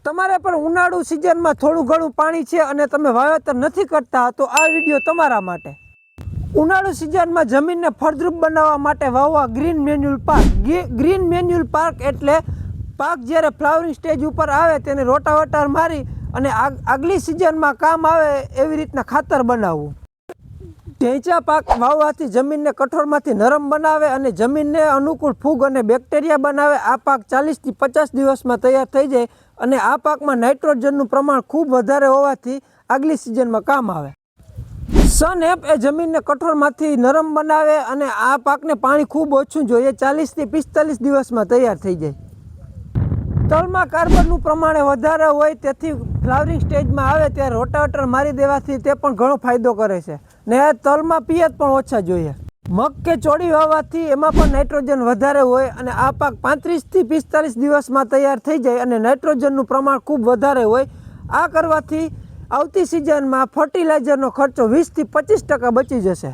તમારે પણ ઉનાળુ સિઝનમાં થોડું ઘણું પાણી છે અને તમે વાવેતર નથી કરતા તો આ વિડીયો તમારા માટે. ઉનાળુ સિઝનમાં જમીનને ફળદ્રુપ બનાવવા માટે વાવવા green manual park. Green manual park એટલે પાક જ્યારે ફ્લાવરિંગ સ્ટેજ ઉપર આવે તેને રોટાવેટર મારી અને આગલી સિઝનમાં કામ આવે એવી રીતના ખાતર બનાવવું. ઢેંચા પાક વાવવાથી જમીનને કઠોળમાંથી નરમ બનાવે અને જમીનને અનુકૂળ ફૂગ અને બેક્ટેરિયા બનાવે. આ પાક 40 થી 50 દિવસમાં તૈયાર થઈ જાય અને આ પાકમાં નાઇટ્રોજનનું પ્રમાણ ખૂબ વધારે હોવાથી આગલી સિઝનમાં કામ આવે. સનએપ એ જમીનને કઠોળમાંથી નરમ બનાવે અને આ પાકને પાણી ખૂબ ઓછું જોઈએ. 40 થી 45 દિવસમાં તૈયાર થઈ જાય. તલમાં કાર્બનનું પ્રમાણ વધારે હોય તેથી ફ્લાવરિંગ સ્ટેજમાં આવે ત્યારે રોટાવેટર મારી દેવાથી તે પણ ઘણો ફાયદો કરે છે ને તલમાં પિયત પણ ઓછા જોઈએ. મગ કે ચોળી વાવવાથી એમાં પણ નાઇટ્રોજન વધારે હોય અને આ પાક 35 થી 45 દિવસમાં તૈયાર થઈ જાય અને નાઇટ્રોજનનું પ્રમાણ ખૂબ વધારે હોય. આ કરવાથી આવતી સિઝનમાં ફર્ટિલાઇઝરનો ખર્ચો 20 થી 25% બચી જશે.